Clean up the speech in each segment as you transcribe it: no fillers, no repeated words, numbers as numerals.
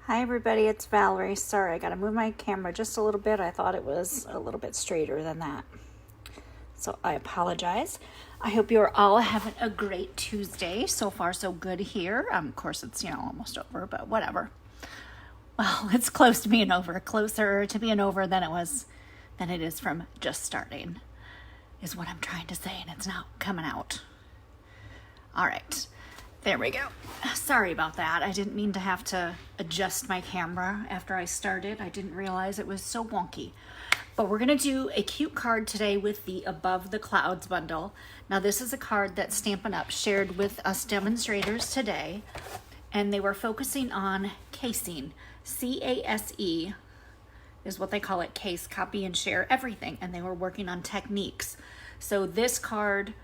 Hi everybody, it's Valerie. Sorry, I gotta move my camera just a little bit. I thought it was a little bit straighter than that. So I apologize. I hope you're all having a great Tuesday. So far so good here. Of course it's, almost over, but whatever. Well, it's close to being over. Closer to being over than it is from just starting, is what I'm trying to say, and it's not coming out. All right. There we go. Sorry about that. I didn't mean to have to adjust my camera after I started. I didn't realize it was so wonky. But we're going to do a cute card today with the Above the Clouds bundle. Now this is a card that Stampin' Up! Shared with us demonstrators today. And they were focusing on casing. C-A-S-E is what they call it. Case, copy, and share everything. And they were working on techniques. So this card...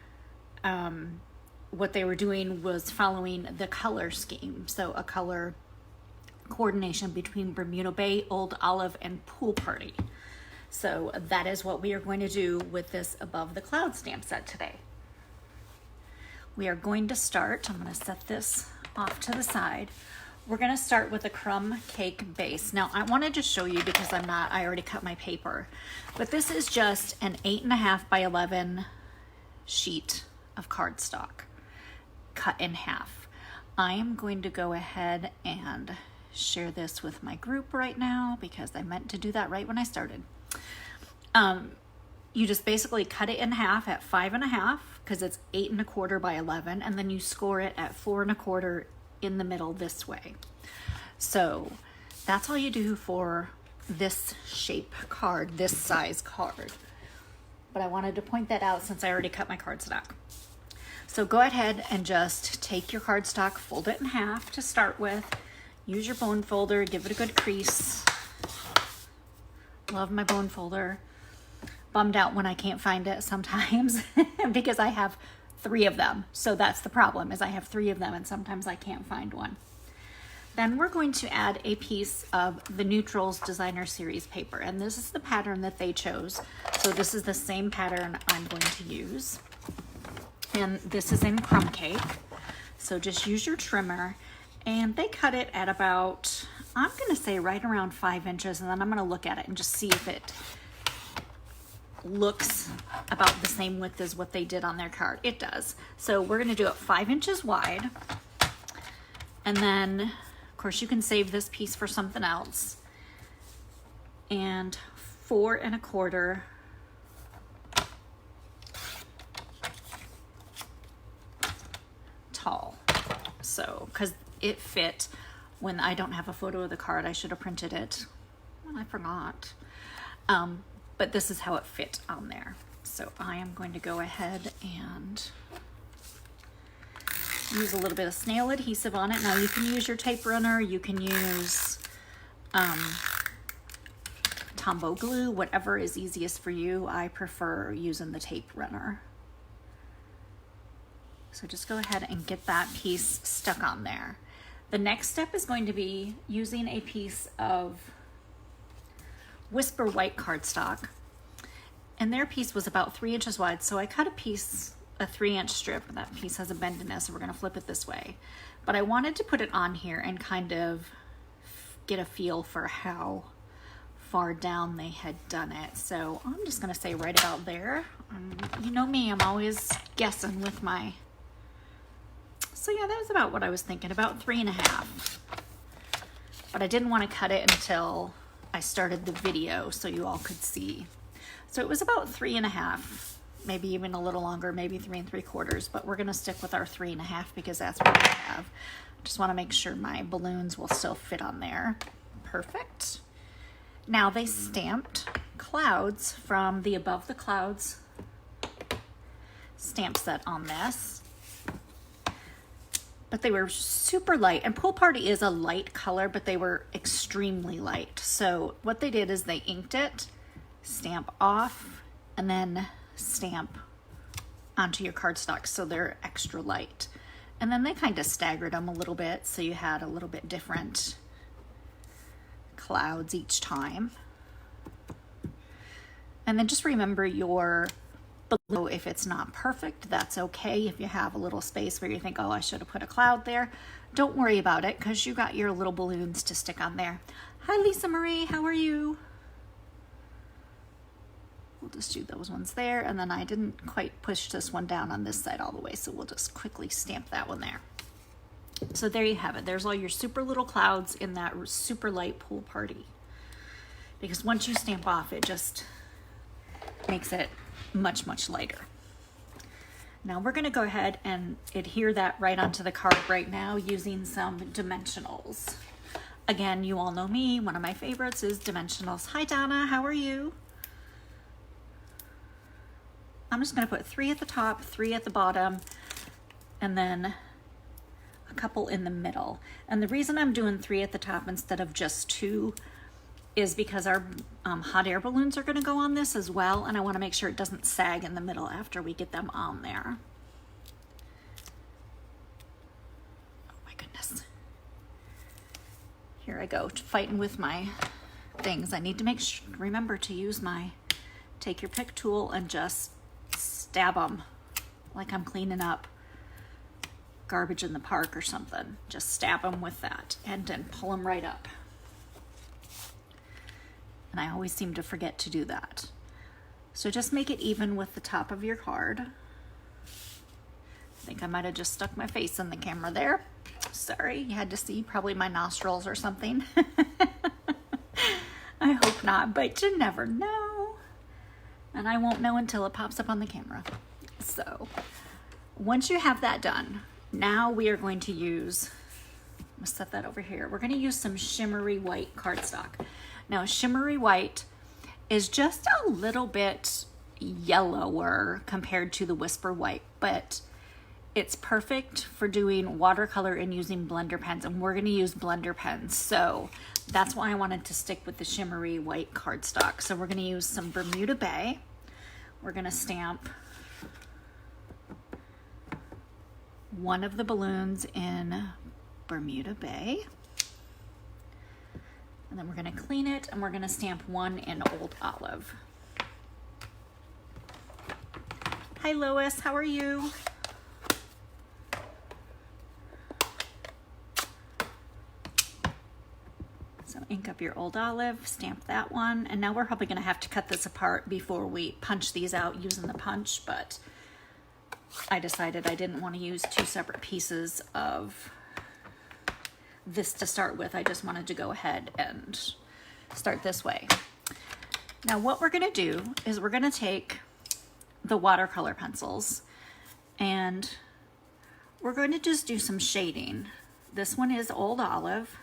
what they were doing was following the color scheme. So a color coordination between Bermuda Bay, Old Olive, and Pool Party. So that is what we are going to do with this Above the Clouds stamp set today. We are going to start, I'm going to set this off to the side. We're going to start with a crumb cake base. Now I wanted to show you because I already cut my paper, but this is just an 8.5 by 11 sheet of cardstock, cut in half. I am going to go ahead and share this with my group right now because I meant to do that right when I started. You just basically cut it in half at 5.5 because it's 8.25 by 11, and then you score it at 4.25 in the middle this way. So that's all you do for this shape card, this size card. But I wanted to point that out since I already cut my cardstock. So go ahead and just take your cardstock, fold it in half to start with. Use your bone folder, give it a good crease. Love my bone folder. Bummed out when I can't find it sometimes because I have 3 of them. So that's the problem, is I have 3 of them and sometimes I can't find one. Then we're going to add a piece of the Neutrals Designer Series paper, and this is the pattern that they chose. So this is the same pattern I'm going to use. And this is in crumb cake. So just use your trimmer, and they cut it at about, I'm gonna say right around 5 inches, and then I'm gonna look at it and just see if it looks about the same width as what they did on their card. It does. So we're gonna do it 5 inches wide. And then, of course, you can save this piece for something else. And 4.25 tall. So, because it fit. When I don't have a photo of the card, I should have printed it. Well, I forgot. But this is how it fit on there. So I am going to go ahead and use a little bit of snail adhesive on it. Now you can use your tape runner, you can use Tombow glue, whatever is easiest for you. I prefer using the tape runner. So just go ahead and get that piece stuck on there. The next step is going to be using a piece of Whisper White cardstock. And their piece was about 3 inches wide, so I cut a 3-inch strip. That piece has a bend in it, so we're gonna flip it this way. But I wanted to put it on here and kind of get a feel for how far down they had done it. So I'm just gonna say right about there. You know me, I'm always guessing with my... So yeah, that was about what I was thinking, about 3.5. But I didn't want to cut it until I started the video so you all could see. So it was about 3.5, maybe even a little longer, maybe 3.75, but we're gonna stick with our 3.5 because that's what I have. Just wanna make sure my balloons will still fit on there. Perfect. Now they stamped clouds from the Above the Clouds stamp set on this. But they were super light, and Pool Party is a light color, but they were extremely light. So what they did is they inked it, stamp off, and then stamp onto your cardstock, so they're extra light. And then they kind of staggered them a little bit, so you had a little bit different clouds each time. And then just remember your below. If it's not perfect, that's okay. If you have a little space where you think, oh, I should have put a cloud there, don't worry about it because you got your little balloons to stick on there. Hi, Lisa Marie, how are you? We'll just do those ones there, and then I didn't quite push this one down on this side all the way, so we'll just quickly stamp that one there. So there you have it. There's all your super little clouds in that super light pool party. Because once you stamp off, it just makes it much, much lighter. Now we're gonna go ahead and adhere that right onto the card right now using some dimensionals. Again, you all know me, one of my favorites is dimensionals. Hi Donna, how are you? I'm just gonna put 3 at the top, 3 at the bottom, and then a couple in the middle. And the reason I'm doing 3 at the top instead of just 2 is because our hot air balloons are gonna go on this as well, and I wanna make sure it doesn't sag in the middle after we get them on there. Oh my goodness. Here I go, fighting with my things. I need to remember to use my take your pick tool and just stab them like I'm cleaning up garbage in the park or something. Just stab them with that and then pull them right up. And I always seem to forget to do that. So just make it even with the top of your card. I think I might have just stuck my face in the camera there. Sorry, you had to see probably my nostrils or something. I hope not, but you never know. And I won't know until it pops up on the camera. So once you have that done, now we are going to use, I'm gonna set that over here. We're gonna use some shimmery white cardstock. Now shimmery white is just a little bit yellower compared to the Whisper White, but it's perfect for doing watercolor and using blender pens, and we're gonna use blender pens. So that's why I wanted to stick with the shimmery white cardstock. So we're gonna use some Bermuda Bay. We're gonna stamp one of the balloons in Bermuda Bay. And then we're gonna clean it and we're gonna stamp one in Old Olive. Hi Lois, how are you? So ink up your Old Olive, stamp that one. And now we're probably gonna have to cut this apart before we punch these out using the punch, but I decided I didn't want to use 2 separate pieces of this to start with. I just wanted to go ahead and start this way. Now what we're gonna do is we're gonna take the watercolor pencils and we're going to just do some shading. This one is Old Olive.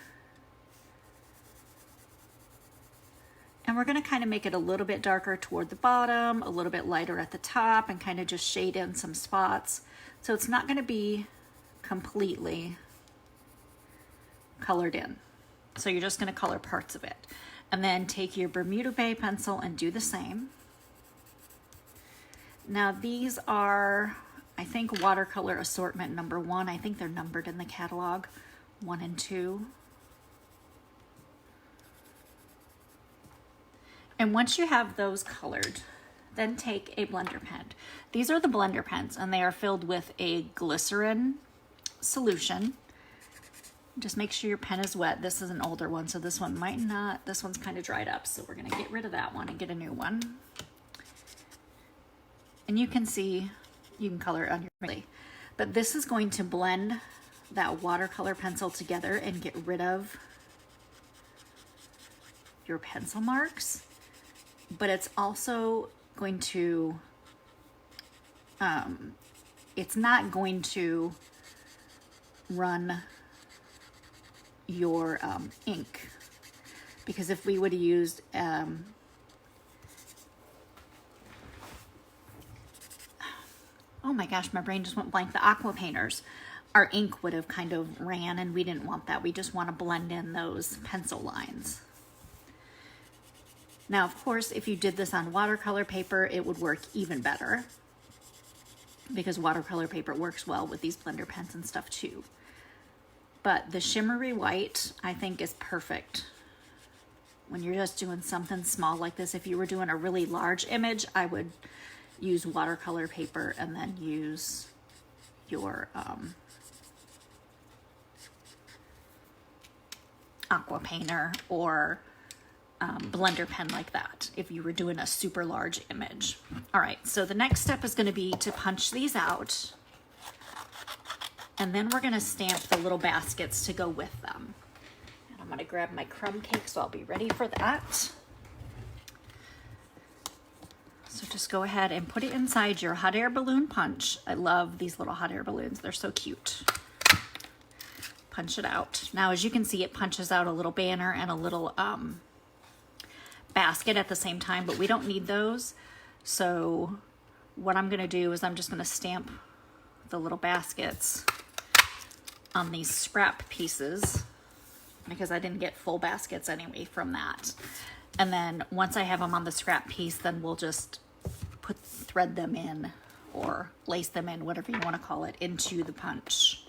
And we're gonna kind of make it a little bit darker toward the bottom, a little bit lighter at the top, and kind of just shade in some spots. So it's not gonna be completely colored in. So you're just gonna color parts of it. And then take your Bermuda Bay pencil and do the same. Now these are, I think, watercolor assortment number 1. I think they're numbered in the catalog, 1 and 2. And once you have those colored, then take a blender pen. These are the blender pens and they are filled with a glycerin solution. Just make sure your pen is wet. This is an older one, so this one might not, this one's kind of dried up. So we're gonna get rid of that one and get a new one. And you can see, you can color it on your, but this is going to blend that watercolor pencil together and get rid of your pencil marks. But it's also going to, it's not going to run your ink. Because if we would have used, oh my gosh, my brain just went blank, the aqua painters, our ink would have kind of ran and we didn't want that. We just want to blend in those pencil lines. Now, of course, if you did this on watercolor paper, it would work even better because watercolor paper works well with these blender pens and stuff too. But the shimmery white, I think, is perfect when you're just doing something small like this. If you were doing a really large image, I would use watercolor paper and then use your aqua painter or blender pen like that if you were doing a super large image. All right, so the next step is going to be to punch these out, and then we're going to stamp the little baskets to go with them. And I'm going to grab my crumb cake so I'll be ready for that. So just go ahead and put it inside your hot air balloon punch. I love these little hot air balloons. They're so cute. Punch it out. Now, as you can see, it punches out a little banner and a little basket at the same time, but we don't need those. So what I'm going to do is I'm just going to stamp the little baskets on these scrap pieces because I didn't get full baskets anyway from that. And then once I have them on the scrap piece, then we'll just thread them in or lace them in, whatever you want to call it, into the punch.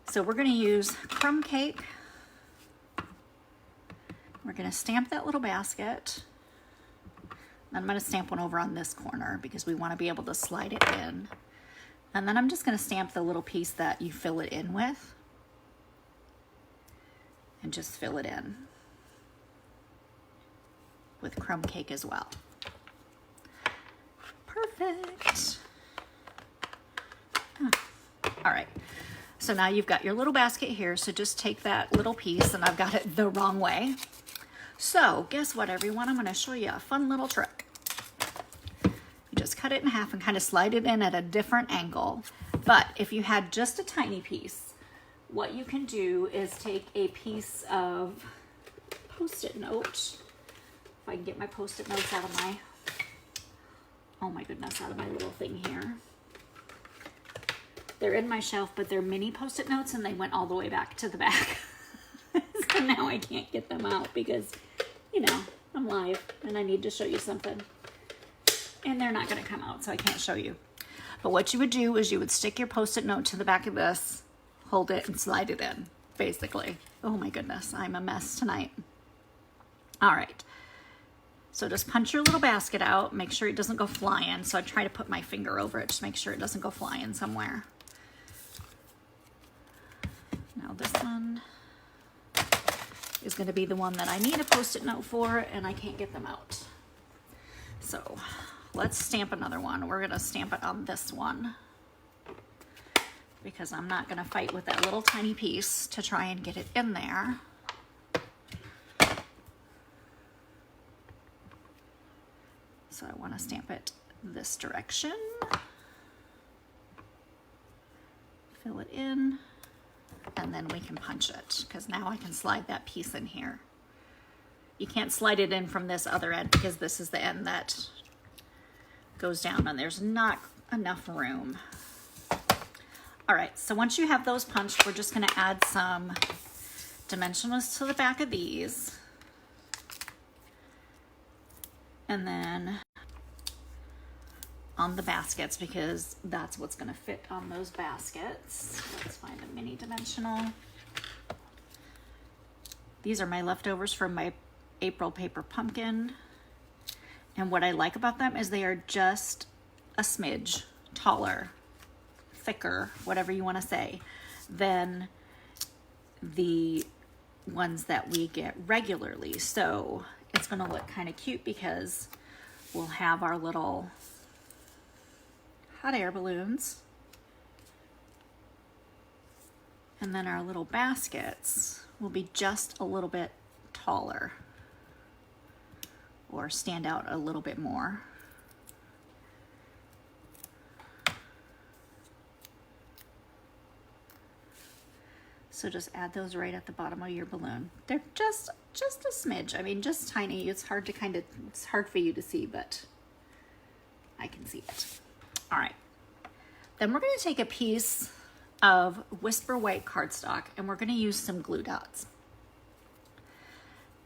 So we're going to use crumb cake. We're going to stamp that little basket. And I'm going to stamp one over on this corner because we want to be able to slide it in. And then I'm just going to stamp the little piece that you fill it in with. And just fill it in with crumb cake as well. Perfect. All right. So now you've got your little basket here. So just take that little piece, and I've got it the wrong way. So guess what, everyone? I'm going to show you a fun little trick. You just cut it in half and kind of slide it in at a different angle. But if you had just a tiny piece, what you can do is take a piece of Post-it note. If I can get my Post-it notes out of my, oh my goodness, out of my little thing here. They're in my shelf, but they're mini Post-it notes and they went all the way back to the back. So now I can't get them out because, you know, I'm live and I need to show you something. And they're not going to come out, so I can't show you. But what you would do is you would stick your Post-it note to the back of this, hold it, and slide it in, basically. Oh my goodness, I'm a mess tonight. All right. So just punch your little basket out. Make sure it doesn't go flying. So I try to put my finger over it, just make sure it doesn't go flying somewhere. Now this one is going to be the one that I need a Post-it note for, and I can't get them out. So let's stamp another one. We're going to stamp it on this one because I'm not going to fight with that little tiny piece to try and get it in there. So I want to stamp it this direction. Fill it in, and then we can punch it because now I can slide that piece in here. You can't slide it in from this other end because this is the end that goes down and there's not enough room. All right, so once you have those punched, we're just going to add some dimensionals to the back of these. And then on the baskets, because that's what's going to fit on those baskets. Let's find a mini dimensional. These are my leftovers from my April paper pumpkin. And what I like about them is they are just a smidge taller, thicker, whatever you want to say, than the ones that we get regularly. So it's going to look kind of cute because we'll have our little hot air balloons, and then our little baskets will be just a little bit taller or stand out a little bit more. So just add those right at the bottom of your balloon. They're just a smidge. I mean, just tiny. It's hard for you to see, but I can see it. All right. Then we're going to take a piece of Whisper White cardstock and we're going to use some glue dots.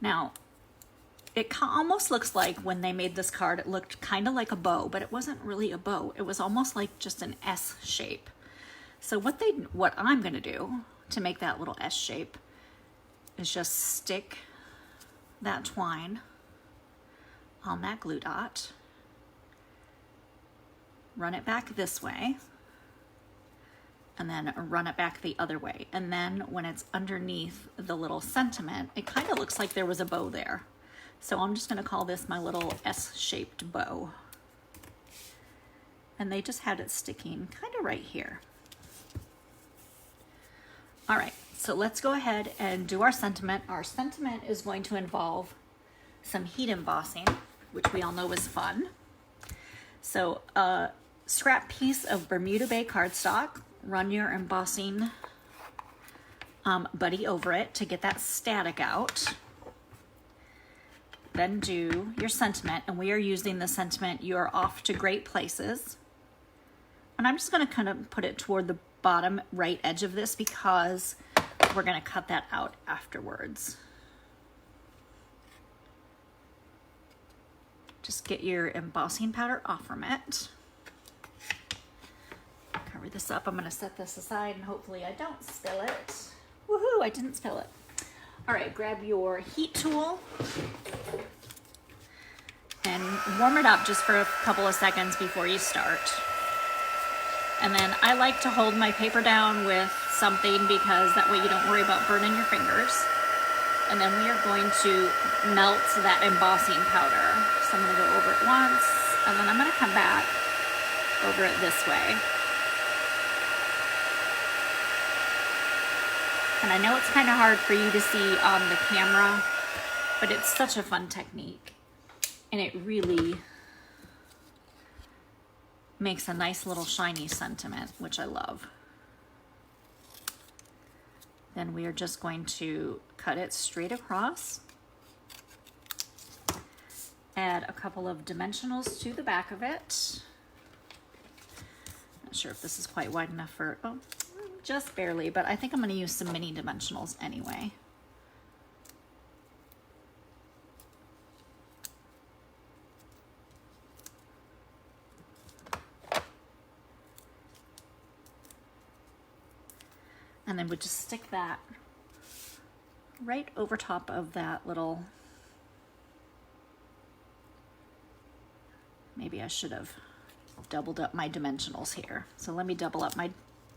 Now, it almost looks like when they made this card, it looked kind of like a bow, but it wasn't really a bow. It was almost like just an S shape. So what I'm going to do to make that little S shape is just stick that twine on that glue dot run it back this way, and then run it back the other way. And then when it's underneath the little sentiment, it kind of looks like there was a bow there. So I'm just gonna call this my little S-shaped bow. And they just had it sticking kind of right here. All right, so let's go ahead and do our sentiment. Our sentiment is going to involve some heat embossing, which we all know is fun. So a scrap piece of Bermuda Bay cardstock, run your embossing buddy over it to get that static out. Then do your sentiment, and we are using the sentiment, "You are off to great places." And I'm just gonna kind of put it toward the bottom right edge of this because we're gonna cut that out afterwards. Just get your embossing powder off from it. Cover this up. I'm gonna set this aside and hopefully I don't spill it. Woohoo, I didn't spill it. All right, grab your heat tool and warm it up just for a couple of seconds before you start. And then I like to hold my paper down with something because that way you don't worry about burning your fingers. And then we are going to melt that embossing powder. So I'm gonna go over it once, and then I'm gonna come back over it this way. And I know it's kind of hard for you to see on the camera, but it's such a fun technique. And it really makes a nice little shiny sentiment, which I love. Then we are just going to cut it straight across. Add a couple of dimensionals to the back of it. Not sure if this is quite wide enough for, oh, just barely, but I think I'm going to use some mini dimensionals anyway. And then we'll just stick that right over top of that little, maybe I should have doubled up my dimensionals here. So let me double up my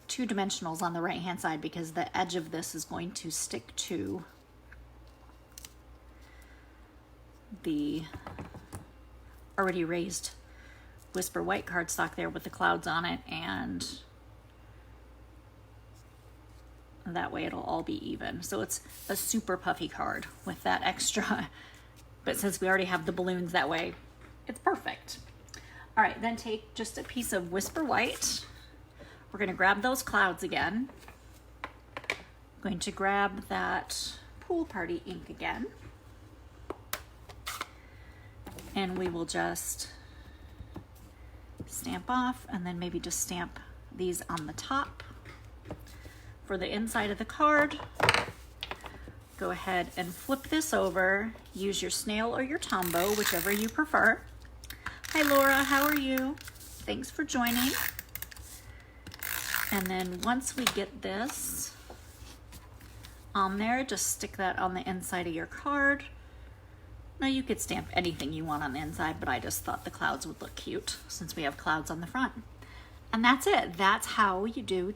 2 dimensionals on the right hand side because the edge of this is going to stick to the already raised Whisper White cardstock there with the clouds on it, and that way it'll all be even. So it's a super puffy card with that extra, but since we already have the balloons that way, it's perfect. All right, then take just a piece of Whisper White. We're gonna grab those clouds again. Going to grab that Pool Party ink again. And we will just stamp off, and then maybe just stamp these on the top. For the inside of the card, go ahead and flip this over. Use your snail or your Tombow, whichever you prefer. Hi Laura, how are you? Thanks for joining. And then once we get this on there, just stick that on the inside of your card. Now you could stamp anything you want on the inside, but I just thought the clouds would look cute since we have clouds on the front. And that's it. That's how you do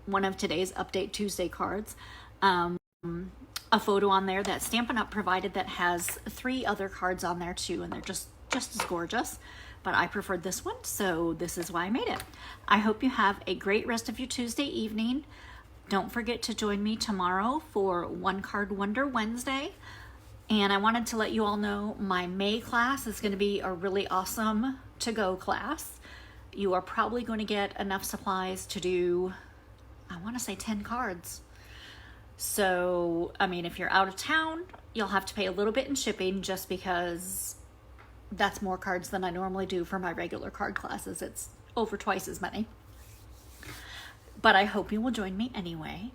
one of today's Update Tuesday cards. A photo on there that Stampin' Up! Provided that has 3 other cards on there too, and they're just as gorgeous. But I preferred this one, so this is why I made it. I hope you have a great rest of your Tuesday evening. Don't forget to join me tomorrow for One Card Wonder Wednesday. And I wanted to let you all know my May class is going to be a really awesome to-go class. You are probably going to get enough supplies to do, I want to say 10 cards. So, I mean, if you're out of town, you'll have to pay a little bit in shipping just because that's more cards than I normally do for my regular card classes. It's over twice as many. But I hope you will join me anyway.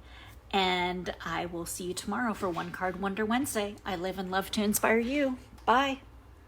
And I will see you tomorrow for One Card Wonder Wednesday. I live and love to inspire you. Bye.